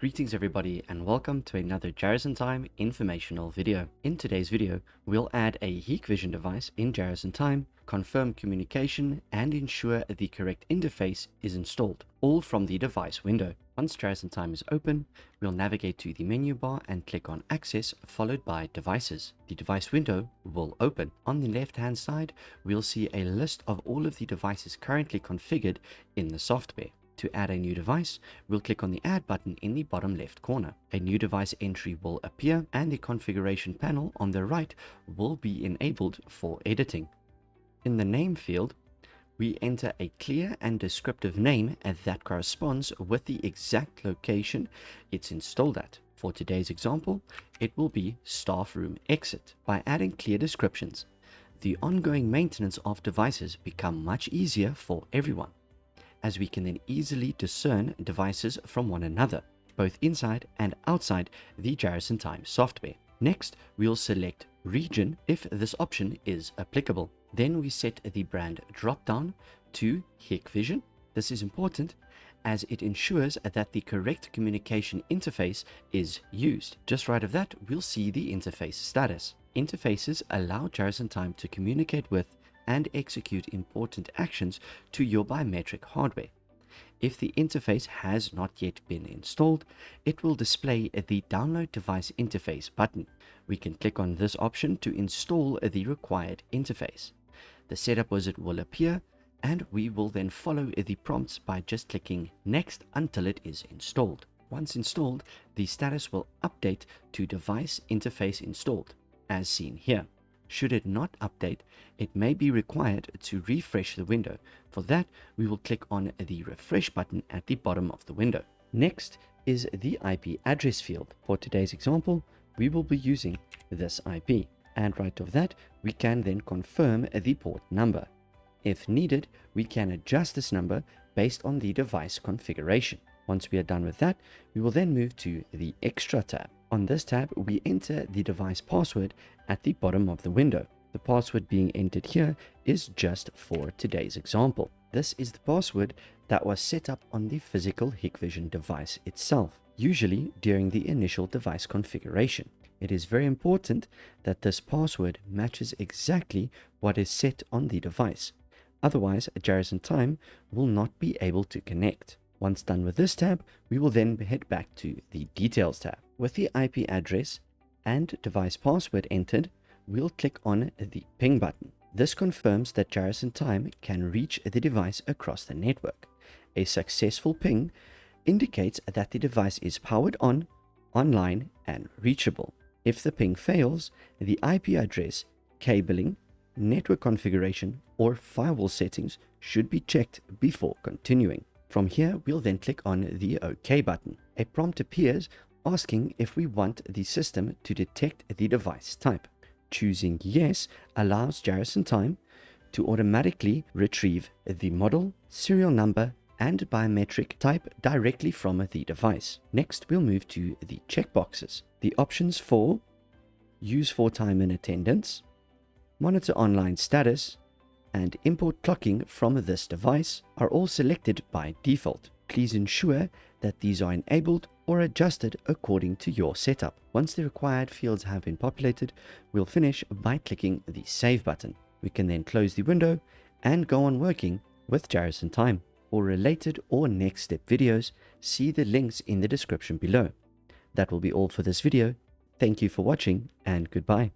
Greetings everybody and welcome to another Jarrison Time informational video. In today's video, we'll add a Hikvision device in Jarrison Time, confirm communication and ensure the correct interface is installed, all from the device window. Once Jarrison Time is open, we'll navigate to the menu bar and click on Access followed by Devices. The device window will open. On the left hand side, we'll see a list of all of the devices currently configured in the software. To add a new device, we'll click on the Add button in the bottom left corner. A new device entry will appear and the configuration panel on the right will be enabled for editing. In the name field, we enter a clear and descriptive name that corresponds with the exact location it's installed at. For today's example, it will be Staff Room Exit. By adding clear descriptions, the ongoing maintenance of devices become much easier for everyone, as we can then easily discern devices from one another, both inside and outside the Jarrison Time software. Next, we'll select region if this option is applicable. Then we set the brand drop-down to Hikvision. This is important as it ensures that the correct communication interface is used. Just right of that, we'll see the interface status. Interfaces allow Jarrison Time to communicate with and execute important actions to your biometric hardware. If the interface has not yet been installed, it will display the Download Device Interface button. We can click on this option to install the required interface. The setup wizard will appear, and we will then follow the prompts by just clicking Next until it is installed. Once installed, the status will update to Device Interface Installed, as seen here. Should it not update, it may be required to refresh the window. For that, we will click on the refresh button at the bottom of the window. Next is the IP address field. For today's example, we will be using this IP. And right of that, we can then confirm the port number. If needed, we can adjust this number based on the device configuration. Once we are done with that, we will then move to the Extra tab. On this tab, we enter the device password at the bottom of the window. The password being entered here is just for today's example. This is the password that was set up on the physical Hikvision device itself, usually during the initial device configuration. It is very important that this password matches exactly what is set on the device. Otherwise, Jarrison Time will not be able to connect. Once done with this tab, we will then head back to the Details tab. With the IP address and device password entered, we'll click on the ping button. This confirms that Jarrison Time can reach the device across the network. A successful ping indicates that the device is powered on, online, and reachable. If the ping fails, the IP address, cabling, network configuration, or firewall settings should be checked before continuing. From here, we'll then click on the OK button. A prompt appears asking if we want the system to detect the device type. Choosing yes allows Jarrison Time to automatically retrieve the model, serial number, and biometric type directly from the device. Next, we'll move to the checkboxes. The options for use for time in attendance, monitor online status, and import clocking from this device are all selected by default. Please ensure that these are enabled or adjusted according to your setup. Once the required fields have been populated, we'll finish by clicking the Save button. We can then close the window and go on working with Jarrison Time. For related or next step videos, see the links in the description below. That will be all for this video. Thank you for watching and goodbye.